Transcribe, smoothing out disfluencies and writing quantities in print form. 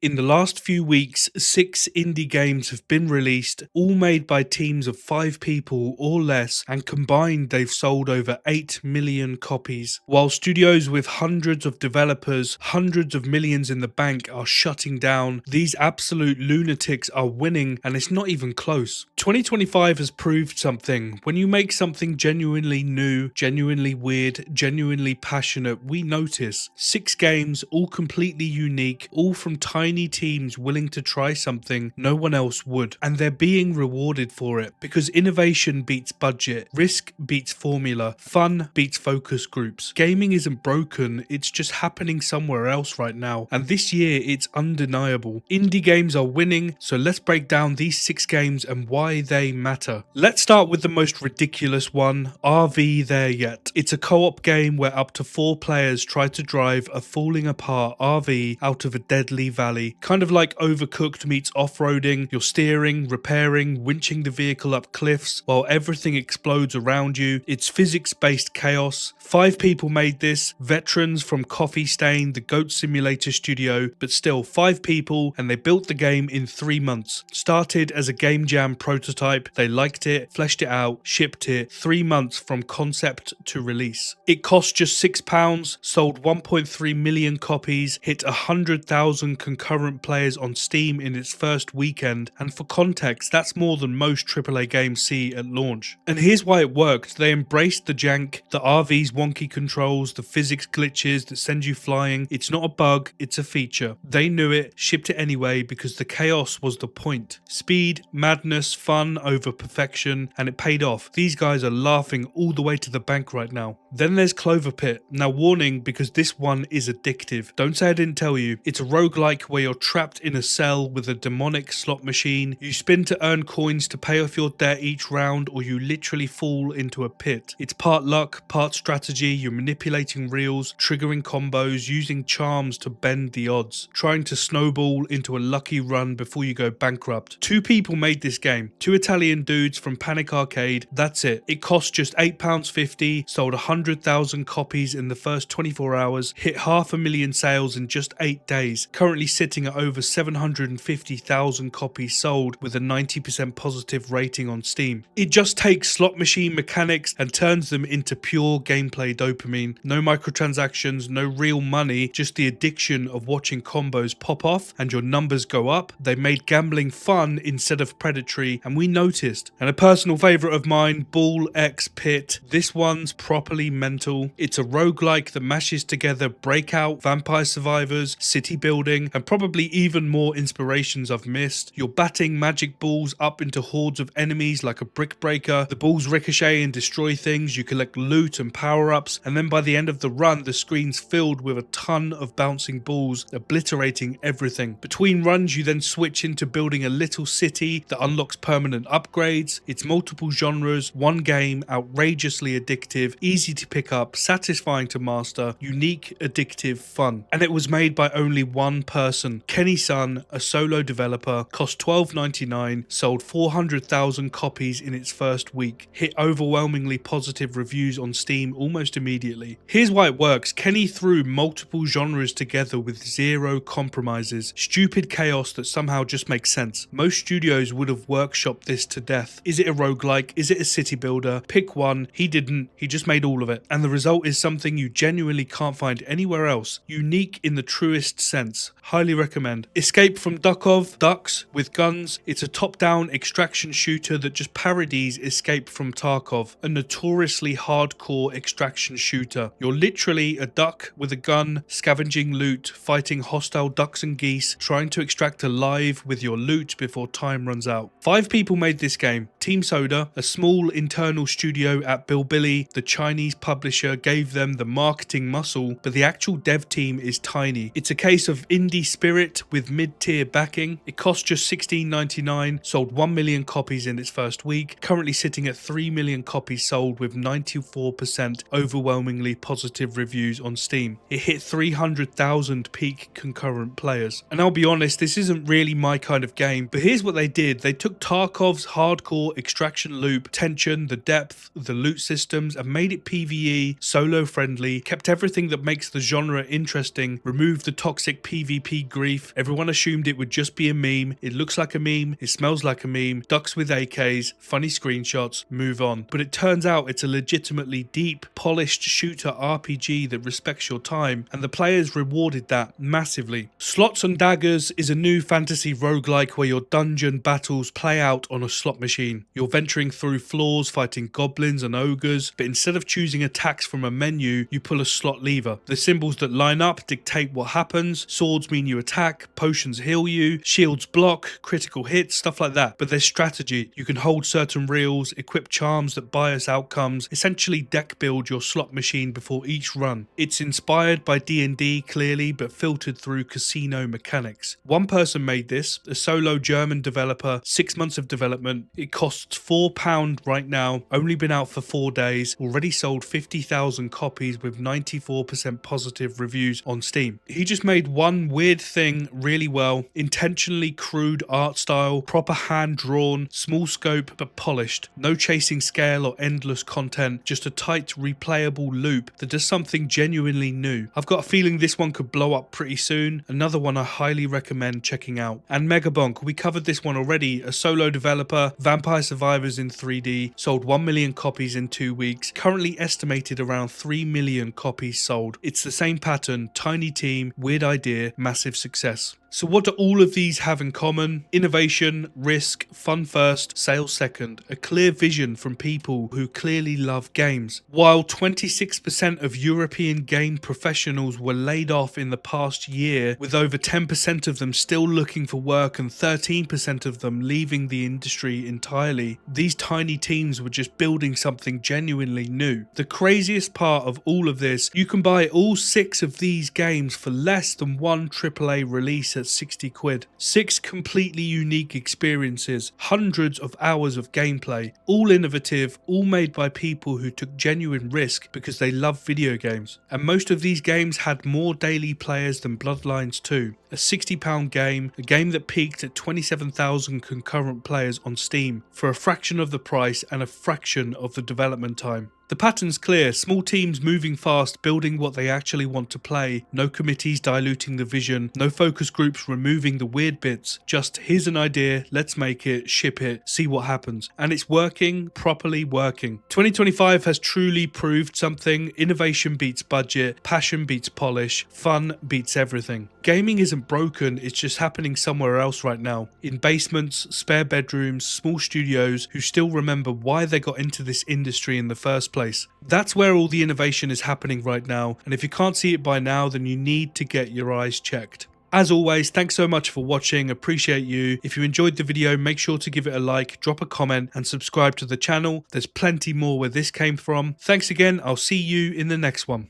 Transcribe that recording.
In the last few weeks, 6 indie games have been released, all made by teams of 5 people or less, and combined they've sold over 8 million copies. While studios with hundreds of developers, hundreds of millions in the bank are shutting down, these absolute lunatics are winning, and it's not even close. 2025 has proved something. When you make something genuinely new, genuinely weird, genuinely passionate, we notice. 6 games, all completely unique, all from tiny teams willing to try something no one else would, and they're being rewarded for it because innovation beats budget, risk beats formula, fun beats focus groups. Gaming isn't broken, it's just happening somewhere else right now, and this year it's undeniable. Indie games are winning, so let's break down these 6 games and why they matter. Let's start with the most ridiculous one, RV There Yet. It's a co-op game where up to 4 players try to drive a falling apart RV out of a deadly valley. Kind of like Overcooked meets off-roading. You're steering, repairing, winching the vehicle up cliffs while everything explodes around you. It's physics-based chaos. 5 people made this, veterans from Coffee Stain, the Goat Simulator studio, but still 5 people, and they built the game in 3 months. Started as a game jam prototype, they liked it, fleshed it out, shipped it, 3 months from concept to release. It cost just £6, sold 1.3 million copies, hit 100,000 concurrent players on Steam in its first weekend, and for context, that's more than most AAA games see at launch. And here's why it worked. They embraced the jank, the RV's wonky controls, the physics glitches that send you flying. It's not a bug, it's a feature. They knew it, shipped it anyway because the chaos was the point. Speed, madness, fun over perfection, and it paid off. These guys are laughing all the way to the bank right now. Then there's Cloverpit. Now warning, because this one is addictive. Don't say I didn't tell you. It's a roguelike where you're trapped in a cell with a demonic slot machine. You spin to earn coins to pay off your debt each round, or you literally fall into a pit. It's part luck, part strategy. You're manipulating reels, triggering combos, using charms to bend the odds, trying to snowball into a lucky run before you go bankrupt. 2 people made this game, 2 Italian dudes from Panic Arcade. That's it. It cost just £8.50, sold 100,000 copies in the first 24 hours, hit 500,000 sales in just 8 days, currently sitting at over 750,000 copies sold with a 90% positive rating on Steam. It just takes slot machine mechanics and turns them into pure gameplay dopamine. No microtransactions, no real money, just the addiction of watching combos pop off and your numbers go up. They made gambling fun instead of predatory, and we noticed. And a personal favourite of mine, Ball X Pit. This one's properly mental. It's a roguelike that mashes together Breakout, Vampire Survivors, city building, and probably even more inspirations I've missed. You're batting magic balls up into hordes of enemies like a brick breaker. The balls ricochet and destroy things. You collect loot and power-ups, and then by the end of the run, the screen's filled with a ton of bouncing balls, obliterating everything. Between runs, you then switch into building a little city that unlocks permanent upgrades. It's multiple genres, one game, outrageously addictive, easy to pick up, satisfying to master, unique, addictive, fun. And it was made by only one person, Kenny Sun, a solo developer, cost $12.99, sold 400,000 copies in its first week, hit overwhelmingly positive reviews on Steam almost immediately. Here's why it works. Kenny threw multiple genres together with zero compromises, stupid chaos that somehow just makes sense. Most studios would have workshopped this to death. Is it a roguelike? Is it a city builder? Pick one. He didn't. He just made all of it. And the result is something you genuinely can't find anywhere else. Unique in the truest sense. Highly recommend. Escape from Duckov, Ducks with guns. It's a top-down extraction shooter that just parodies Escape from Tarkov, a notoriously hardcore extraction shooter. You're literally a duck with a gun, scavenging loot, fighting hostile ducks and geese, trying to extract a live with your loot before time runs out. 5 people made this game. Team Soda, a small internal studio at Bilibili, the Chinese publisher, gave them the marketing muscle, but the actual dev team is tiny. It's a case of indie spirit with mid-tier backing. It cost just $16.99, sold 1 million copies in its first week, currently sitting at 3 million copies sold with 94% overwhelmingly positive reviews on Steam. It hit 300,000 peak concurrent players. And I'll be honest, this isn't really my kind of game, but here's what they did. They took Tarkov's hardcore extraction loop, tension, the depth, the loot systems, and made it PvP PvE, solo friendly, kept everything that makes the genre interesting, removed the toxic PvP grief. Everyone assumed it would just be a meme. It looks like a meme, it smells like a meme, ducks with AKs, funny screenshots, move on. But it turns out it's a legitimately deep, polished shooter RPG that respects your time, and the players rewarded that massively. Slots and Daggers is a new fantasy roguelike where your dungeon battles play out on a slot machine. You're venturing through floors, fighting goblins and ogres, but instead of choosing attacks from a menu, you pull a slot lever. The symbols that line up dictate what happens. Swords mean you attack, potions heal you, shields block, critical hits, stuff like that. But there's strategy. You can hold certain reels, equip charms that bias outcomes, essentially deck build your slot machine before each run. It's inspired by D&D clearly, but filtered through casino mechanics. One person made this, a solo German developer, 6 months of development. It costs £4 right now, only been out for 4 days, already sold 50,000 copies with 94% positive reviews on Steam. He just made one weird thing really well, intentionally crude art style, proper hand drawn, small scope but polished. No chasing scale or endless content, just a tight replayable loop that does something genuinely new. I've got a feeling this one could blow up pretty soon, another one I highly recommend checking out. And Megabonk, we covered this one already, a solo developer, Vampire Survivors in 3D, sold 1 million copies in 2 weeks, currently estimated around 3 million copies sold. It's the same pattern, tiny team, weird idea, massive success. So what do all of these have in common? Innovation, risk, fun first, sales second. A clear vision from people who clearly love games. While 26% of European game professionals were laid off in the past year, with over 10% of them still looking for work and 13% of them leaving the industry entirely, these tiny teams were just building something genuinely new. The craziest part of all of this, you can buy all 6 of these games for less than one AAA release at 60 quid. 6 completely unique experiences, hundreds of hours of gameplay, all innovative, all made by people who took genuine risk because they love video games. And most of these games had more daily players than Bloodlines 2, a £60 game, a game that peaked at 27,000 concurrent players on Steam for a fraction of the price and a fraction of the development time. The pattern's clear, small teams moving fast, building what they actually want to play, no committees diluting the vision, no focus groups removing the weird bits, just here's an idea, let's make it, ship it, see what happens. And it's working, properly working. 2025 has truly proved something. Innovation beats budget, passion beats polish, fun beats everything. Gaming isn't broken, it's just happening somewhere else right now. In basements, spare bedrooms, small studios who still remember why they got into this industry in the first place. That's where all the innovation is happening right now, and if you can't see it by now, then you need to get your eyes checked. As always, thanks so much for watching, appreciate you. If you enjoyed the video, make sure to give it a like, drop a comment and subscribe to the channel. There's plenty more where this came from. Thanks again, I'll see you in the next one.